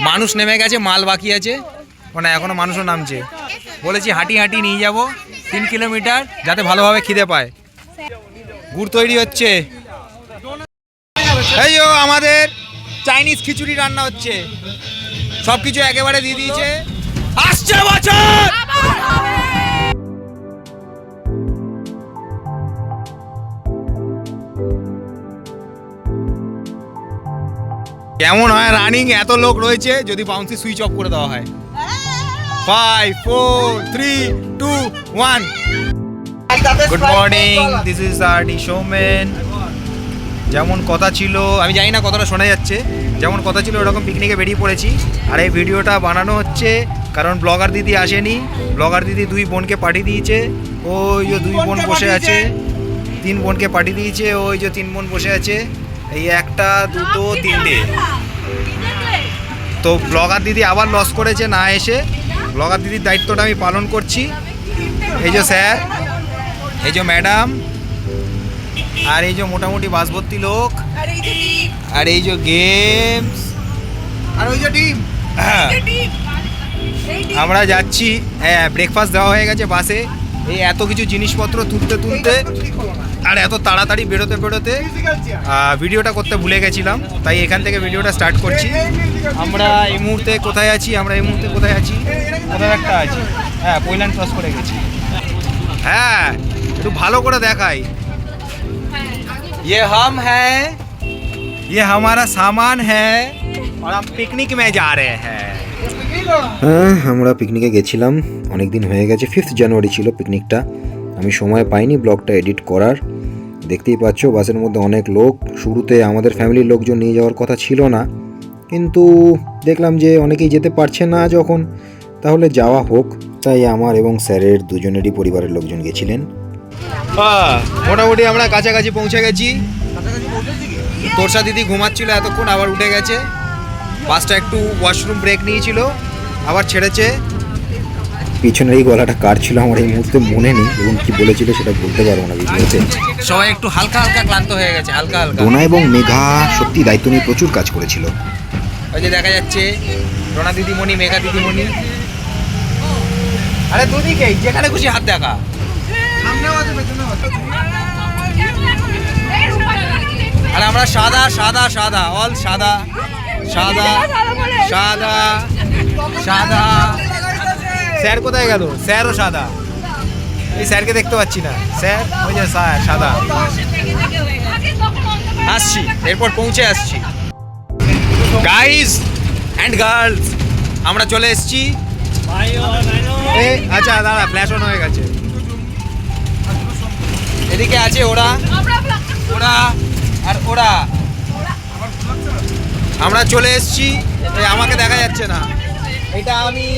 মানুষ নেমে গেছে, মাল বাকি আছে, মানে এখনো মানুষও নামছে। বলেছি হাঁটি হাঁটি নিয়ে যাব 3 কিলোমিটার, যাতে ভালোভাবে খিদে পায়। গুড় তৈরি হচ্ছে। এই যো আমাদের চাইনিজ খিচুড়ি রান্না হচ্ছে, সব কিছু একেবারে দিয়ে দিয়েছে। আসছে বছর কেমন হয় রানিং? এত লোক রয়েছে, যদি বাউন্সি সুইচ অফ করে দেওয়া হয়। 5 4 3 2 1। Good morning, this is RD showman. যেমন কথা ছিল, আমি জানি না কতটা শোনা যাচ্ছে, যেমন কথা ছিল ওরকম পিকনিকে বেরিয়ে পড়েছি। আর এই ভিডিওটা বানানো হচ্ছে কারণ ব্লগার দিদি আসেনি। ব্লগার দিদি 2 বোনকে পাঠিয়ে দিয়েছে, ওই যে 2 বোন বসে আছে। 3 বোনকে পাঠিয়ে দিয়েছে, ওই যে 3 বোন বসে আছে। এই 1টা 2টো 3টে। তো ব্লগার দিদি আবার লস করেছে না এসে। ব্লগার দিদির দায়িত্বটা আমি পালন করছি। এই যে স্যার, এই যে ম্যাডাম, আর এই যে মোটামুটি বাস ভর্তি লোক, আর এই যে গেমস, আর ওই যে টিম। আমরা যাচ্ছি, হ্যাঁ ব্রেকফাস্ট দেওয়া হয়ে গেছে বাসে। এই এত কিছু জিনিসপত্র তুলতে তুলতে আর এত তাড়াতাড়ি বেরোতে বেরোতে ভিডিওটা করতে ভুলে গেছিলাম, তাই এখান থেকে ভিডিওটা স্টার্ট করছি। আমরা এই মুহূর্তে কোথায় আছি? কোথায় একটা আছি, হ্যাঁ পৈলান ক্রস করে গেছি। হ্যাঁ একটু ভালো করে দেখাই। ये हम हैं, ये हमारा सामान है और हम पिकनिक में जा रहे हैं। হ্যাঁ আমরা পিকনিকে গেছিলাম, অনেক দিন হয়ে গেছে। 5 জানুয়ারি ছিল পিকনিকটা। আমি সময় পাইনি ব্লগটা এডিট করার। দেখতেই পাচ্ছ বাসের মধ্যে অনেক লোক। শুরুতে আমাদের ফ্যামিলির লোকজন নিয়ে যাওয়ার কথা ছিল না, কিন্তু দেখলাম যে অনেকেই যেতে পারছে না, যখন তাহলে যাওয়া হোক। তাই আমার এবং স্যারের দুজনেরই পরিবারের লোকজন গেছিলেন। মোটামুটি আমরা কাছাকাছি পৌঁছে গেছি। তোরসা দিদি ঘুমাচ্ছিল এতক্ষণ, আবার উঠে গেছে। বাসটা একটু ওয়াশরুম ব্রেক নিয়েছিল, আবার ছেড়েছে। পিছনের এই গলাটা কার ছিল আমার এই মুহূর্তে মনে নেই, এবং কি বলেছিল সেটা বলতে পারবো না ভিডিওতে। সবাই একটু হালকা হালকা ক্লান্ত হয়ে গেছে, হালকা হালকা। ডোনা এবং মেঘা সত্যি দায়িত্ব নিয়ে প্রচুর কাজ করেছিল। ওই যে দেখা যাচ্ছে ডোনা দিদিমণি, মেঘা দিদিমণি। আরে দুদিকেই যেখানে খুশি হাত দেখা। আর আমরা সাদা সাদা সাদা, অল সাদা সাদা সাদা সাদা। স্যার কোথায় গেল? স্যারও সাদা। এই স্যারকে দেখতে পাচ্ছি না। স্যার ওই যে স্যার সাদা। আসছি, এরপর পৌঁছে আসছি। গাইজ অ্যান্ড গার্লস, আমরা চলে এসেছি। আচ্ছা দাদা, ফ্ল্যাশ অন হয়ে গেছে। এদিকে আছে ওরা আর ওরা। আমরা চলে এসেছি। আমাকে দেখা যাচ্ছে না। এটা আমি,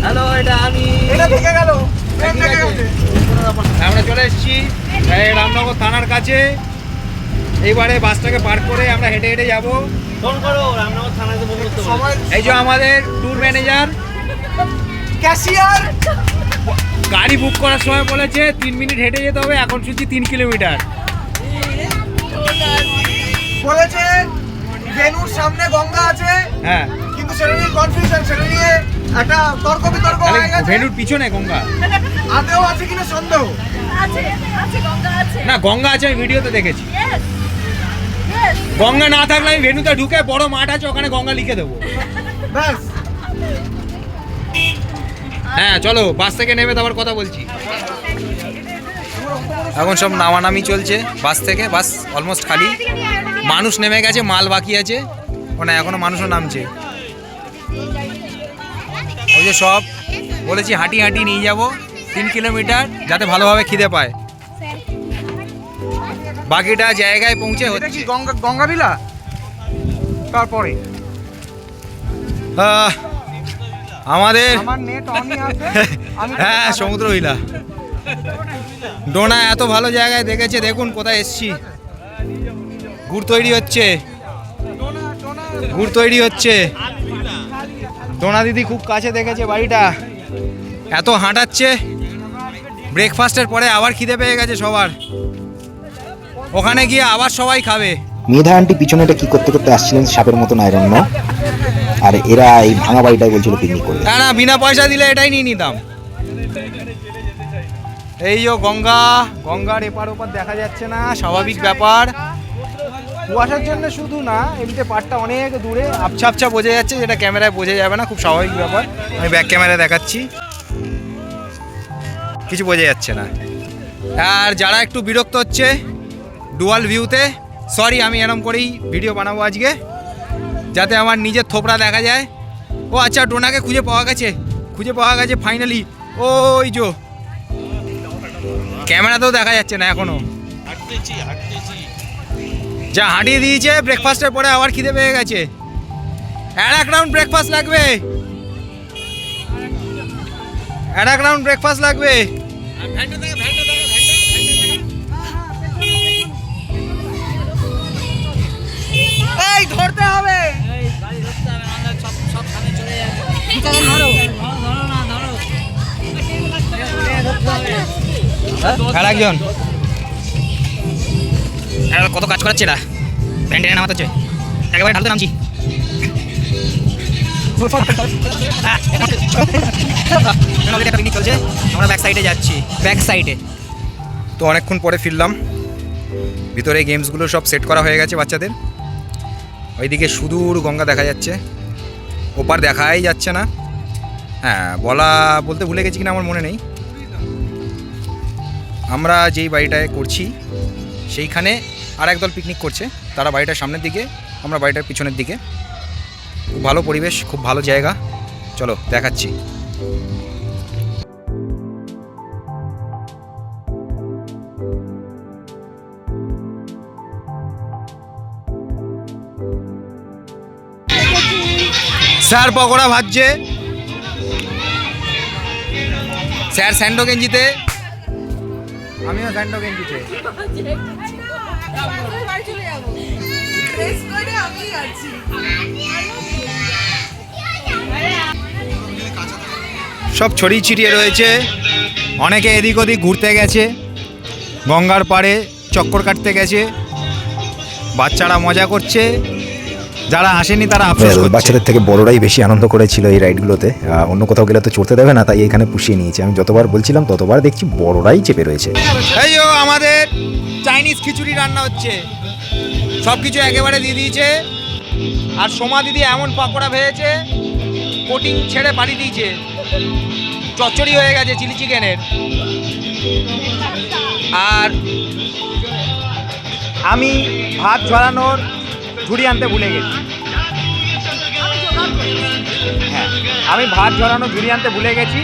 হ্যালো, এটা আমি। আমরা চলে এসেছি রামনগর থানার কাছে। এইবারে বাসটাকে পার করে আমরা হেঁটে হেঁটে যাবো। এই যে আমাদের ট্যুর ম্যানেজার, ক্যাশিয়ার। গাড়ি বুক করার সময় বলেছে 3 মিনিট হেঁটে যেতে হবে, এখন শুনছি 3 কিলোমিটার বলেছে। ভেনুর সামনে গঙ্গা আছে, হ্যাঁ, কিন্তু সেটা নিয়ে কনফিউশন, সেটা নিয়ে একটা তর্ক বিতর্ক হয়ে গেছে। ভেনুর পিছনে গঙ্গা আদেও আছে কিনা সন্দেহ আছে, গঙ্গা আছে। না, গঙ্গা আছে, আমি ভিডিওতে দেখেছি। গঙ্গা না থাকলে আমি ভেনুতে ঢুকে, বড় মাঠ আছে ওখানে গঙ্গা লিখে দেবো। ব্যাস। হ্যাঁ চলো, বাস থেকে নেমে তারপর কথা বলছি। এখন সব নামানামি চলছে বাস থেকে। বাস অলমোস্ট খালি, মানুষ নেমে গেছে, মাল বাকি আছে, মানে এখনো মানুষও নামছে। ওই যে সব বলেছি হাঁটি হাঁটি নিয়ে যাব 3 কিলোমিটার, যাতে ভালোভাবে খিদে পায়। বাকিটা জায়গায় পৌঁছে হচ্ছে। গঙ্গাবিলা তারপরে আমাদের আমার নেট অনই আছে। হ্যাঁ সমুদ্র হইলা। ডোনা এত ভালো জায়গায় দেখেছে, দেখুন কোথায় এসছি। গুড় তৈরি হচ্ছে, গুড় তৈরি হচ্ছে। ডোনা দিদি খুব কাছে দেখেছে বাড়িটা, এত হাঁটাচ্ছে। ব্রেকফাস্টের পরে আবার খিদে পেয়ে গেছে সবার। ওখানে গিয়ে আবার সবাই খাবে। মেধা আন্টি পিছনে এটা কি করতে করতে আসছিলেন সাপের মতন আয়রন না, আর এরা এই ভাঙা বাড়িটাই বলছিল পিকনিক করবে। না না, বিনা পয়সা দিলে এটাই নিয়ে নিতাম। এই যে গঙ্গার এপার ওপার দেখা যাচ্ছে না, স্বাভাবিক ব্যাপার। কুয়াশার জন্য শুধু না, এমনিতে পাড়টা অনেক দূরে, আবছা আবছা বোঝা যাচ্ছে, যেটা ক্যামেরায় বোঝা যাবে না, খুব স্বাভাবিক ব্যাপার। আমি ব্যাক ক্যামেরায় দেখাচ্ছি, কিছু বোঝা যাচ্ছে না। আর যারা একটু বিরক্ত হচ্ছে ডুয়াল ভিউতে, সরি, আমি এরম করেই ভিডিও বানাবো আজকে, যাতে আমার নিজের থোপড়া দেখা যায়। ও আচ্ছা, ডোনাকে খুঁজে পাওয়া গেছে ফাইনালি। ওই যে ক্যামেরাতেও দেখা যাচ্ছে না এখনো, যা হাঁটিয়ে দিয়েছে। ব্রেকফাস্টের পরে আবার খিদে পেয়ে গেছে, আর এক রাউন্ড ব্রেকফাস্ট লাগবে। এই ধরতে হবে। আর একজন কত কাজ করাচ্ছে না, প্যান্টেনে নামাতে হচ্ছে, একেবারে ঢালতে নামছি। পিকনিক চলছে, আমরা ব্যাক সাইডে যাচ্ছি, তো অনেকক্ষণ পরে ফিরলাম। ভিতরে গেমসগুলো সব সেট করা হয়ে গেছে বাচ্চাদের। ওইদিকে সুদূর গঙ্গা দেখা যাচ্ছে, ওপার দেখাই যাচ্ছে না। হ্যাঁ, বলতে ভুলে গেছি কিনা আমার মনে নেই। আমরা যেই বাড়িটায় করছি সেইখানে আর একদল পিকনিক করছে, তারা বাড়িটার সামনের দিকে, আমরা বাড়িটার পিছনের দিকে। খুব ভালো পরিবেশ, খুব ভালো জায়গা, চলো দেখাচ্ছি। স্যার পকোড়া ভাজছে, স্যার স্যান্ডো গেঞ্জিতে, আমিও স্যান্ডো গেঞ্জিতে। সব ছড়িয়ে ছিটিয়ে রয়েছে, অনেকে এদিক ওদিক ঘুরতে গেছে, গঙ্গার পাড়ে চক্কর কাটতে গেছে, বাচ্চারা মজা করছে, যারা আসেনি তারা আফসোস করছে। বাচ্চাদের থেকে বড়রাই বেশি আনন্দ করেছিল এই রাইডগুলোতে। অন্য কোথাও গেলে তো চড়তে দেবে না, তাই এখানে পুষিয়ে নিয়েছে। আমি যতবার বলছিলাম ততবার দেখছি বড়রাই চেপে রয়েছে। এই যে আমাদের চাইনিজ খিচুড়ি রান্না হচ্ছে, সব কিছু একেবারে দিয়ে দিয়েছে। আর সোমা দিদি এমন পাকোড়া ভেজেছে, কোটিং ছেড়ে বাড়ি দিয়েছে, চচ্চড়ি হয়ে গেছে চিলি চিকেনের। আর আমি ভাত ঝরানোর ঝুড়ি আনতে ভুলে গেছি। হ্যাঁ, আমি ভাত ঝরানোর ঝুড়ি আনতে ভুলে গেছি,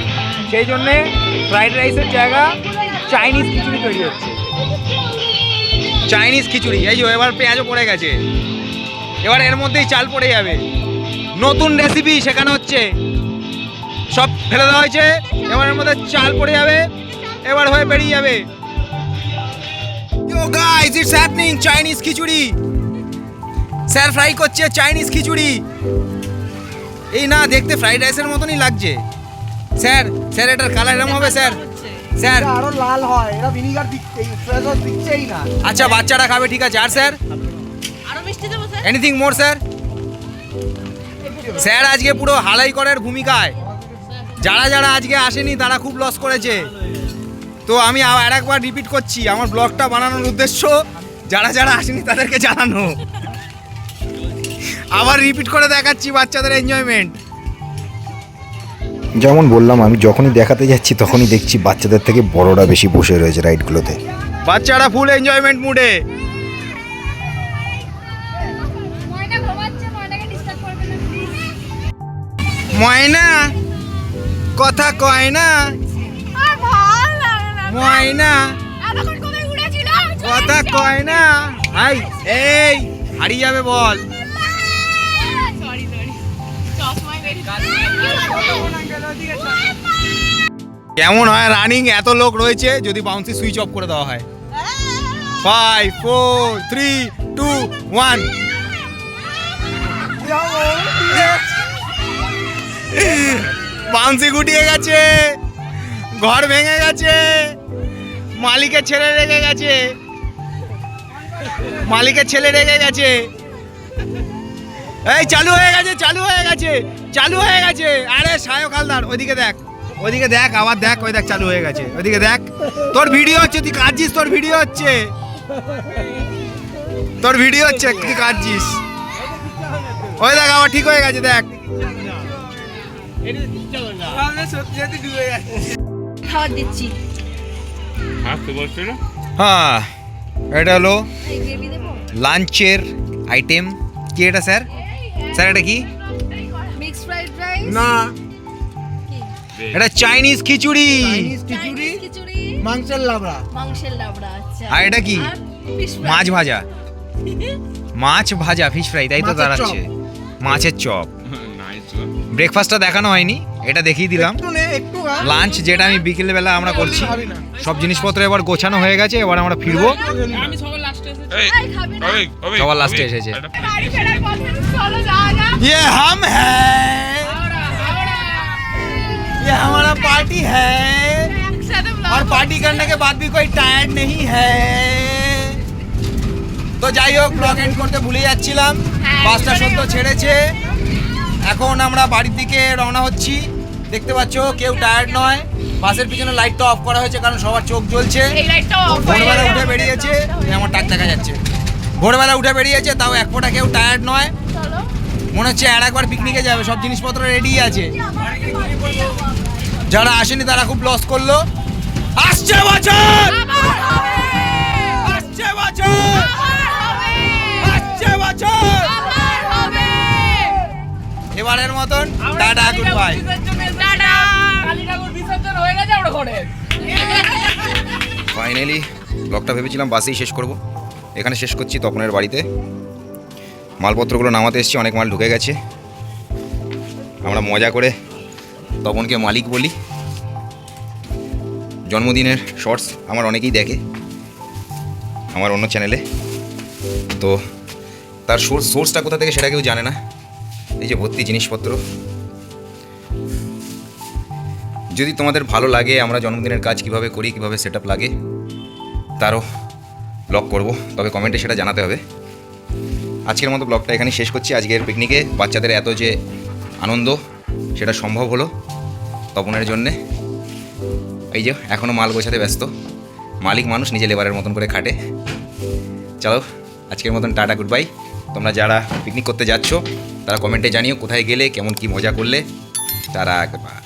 সেই জন্যে ফ্রাইড রাইসের জায়গা চাইনিজ খিচুড়ি তৈরি হচ্ছে। চাইনিজ খিচুড়ি, এই যে এবার পেঁয়াজও পড়ে গেছে, এবার এর মধ্যেই চাল পড়ে যাবে। নতুন রেসিপি শেখানো হচ্ছে, সব ফেলে দেওয়া হয়েছে, এবার এর মধ্যে চাল পড়ে যাবে, এবার হয়ে বেরিয়ে যাবে। Yo guys, it's happening, Chinese khichdi. Sir fry করছে চাইনিজ খিচুড়ি। এই না, দেখতে ফ্রাইড রাইসের মতনই লাগছে। স্যার এটার কালার এরকম হবে স্যার? স্যার আরো লাল হয়, এরা ভিনিগার দিচ্ছেই, সয়া সস দিচ্ছেই না। আচ্ছা, বাচ্চারা খাবে, ঠিক আছে। আর স্যার আরো মিষ্টি দেবো স্যার? এনিথিং মোর স্যার? স্যার আজকে পুরো হালাই করার ভূমিকায়, যারা আজকে আসেনি তারা খুব লস করেছে। তো আমি আর একবার রিপিট করছি, আমার ব্লগটা বানানোর উদ্দেশ্য যারা আসেনি তাদেরকে জানানো। আবার রিপিট করে দেখাচ্ছি বাচ্চাদের এনজয়মেন্ট। যেমন বললাম, আমি যখনই দেখাতে যাচ্ছি তখনই দেখছি বাচ্চাদের থেকে বড়রা বেশি বসে রয়েছে রাইডগুলোতে। বাচ্চারা ফুল এনজয়মেন্ট মুডে। ময়না ঘুমাচ্ছে, ময়নাকে ডিস্টার্ব করবে না প্লিজ। ময়না কথা কয় না, আর ভালো লাগে না। ময়না এতক্ষণ কোথায় উড়েছিল? কথা কয় না। এই হারিয়ে যাবে বল। সরি চশমায় বেরিয়ে কেমন হয় রানিং? এত লোক রয়েছে, যদি বাউন্সি সুইচ অফ করে দেওয়া হয়। 5 4 3 2 1। বাউন্সি গুটিয়ে গেছে, ঘর ভেঙে গেছে, মালিকের ছেড়ে রেখে গেছে, মালিকের ছেলে রেগে গেছে। এই চালু হয়ে গেছে, চালু হয়ে গেছে, চালু হয়ে গেছে। আরে সায়ক হালদার ওইদিকে দেখ, ওইদিকে দেখ, আবার দেখ, ওই দেখ চালু হয়ে গেছে, ওইদিকে দেখ। তোর ভিডিও হচ্ছে, তুই কাঁদছিস, তোর ভিডিও হচ্ছে, তোর ভিডিও হচ্ছে, তুই কাঁদছিস। ওই দেখ আবার ঠিক হয়ে গেছে, দেখ। সত্যি সত্যি ডুবে গেছে। খাবার দিচ্ছি। হ্যাঁ, এটা হলো এই গ্রেভি দেবো। লাঞ্চের আইটেম। কি এটা স্যার? স্যার এটা কি? Mix fried rice. না, এটা চাইনিজ খিচুড়ি। খিচুড়ি, খিচুড়ি, মাংসের লাবড়া। মাংসের লাবড়া। আচ্ছা। আর এটা কি? fish fry। মাছ ভাজা, মাছ ভাজা, ফিশ ফ্রাই, তাই তো মাছের দাঁড়াচ্ছে। মাছের চপ। ব্রেকফাস্টটা দেখানো হয়নি, এটা দেখিয়ে দিলাম। একটু নে, একটু খা। লাঞ্চ যেটা আমি বিকেলবেলা আমরা করছি, খাবি না। সব জিনিসপত্র এবার গোছানো হয়ে গেছে, এবার আমরা ফিরবো। এই, খাবে না? সবার লাস্টে এসেছে। বাড়ি ফেরার পথে চলো যাওয়া যাক। ये हम हैं, ये हमारा पार्टी है, একসাথে vlog और पार्टी करने के बाद भी कोई टायर्ड नहीं है। তো যাই হোক, ব্লগ এন্ড করতে ভুলে যাচ্ছিলাম। বাসটা সদ্য ছেড়েছে, এখন আমরা বাড়ির দিকে রওনা হচ্ছি। দেখতে পাচ্ছ কেউ টায়ার্ড নয়। বাসের পিছনে লাইটটা অফ করা হয়েছে কারণ সবার চোখ জ্বলছে। এই লাইটটা অফ হয়ে ভোরবেলা গেলে উঠে বেরিয়েছে, এই আমার টাক দেখা যাচ্ছে। ভোরবেলা উঠে বেরিয়েছে, তাও এক ফোঁটা কেউ টায়ার্ড নয়। চলো। মনে হচ্ছে আর একবার পিকনিকে যাবে, সব জিনিসপত্র রেডি আছে। যারা আসেনি তারা খুব লস করলো। আসছে বছর, আবার হবে। আসছে বছর, আবার হবে। আসছে বছর। আবার হবে। এবারের মতন tata, good bye. Tata. Finally ব্লগটা ভেবেছিলাম বাসেই শেষ করব, এখানে শেষ করছি তপনের বাড়িতে। মালপত্রগুলো নামাতে এসেছি, অনেক মাল ঢুকে গেছে। আমরা মজা করে তপনকে মালিক বলি। জন্মদিনের শর্টস আমার অনেকেই দেখে আমার অন্য চ্যানেলে, তো তার সোর্সটা কোথা থেকে সেটা কেউ জানে না। এই যে ভর্তি জিনিসপত্র, যদি তোমাদের ভালো লাগে আমরা জন্মদিনের কাজ কিভাবে করি, কিভাবে সেট আপ লাগে, তারও ব্লগ করব, তবে কমেন্টে সেটা জানাতে হবে। আজকের মতো ব্লগটা এখানেই শেষ করছি। আজকের পিকনিকে বাচ্চাদের এত যে আনন্দ সেটা সম্ভব হলো তপনের জন্যে। এই যে এখনও মাল গোছাতে ব্যস্ত, মালিক মানুষ নিজে লেবারের মতন করে খাটে। চলো আজকের মতন টাটা, গুড বাই। তোমরা যারা পিকনিক করতে যাচ্ছ তারা কমেন্টে জানিও কোথায় গেলে, কেমন কি মজা করলে। তারা একবার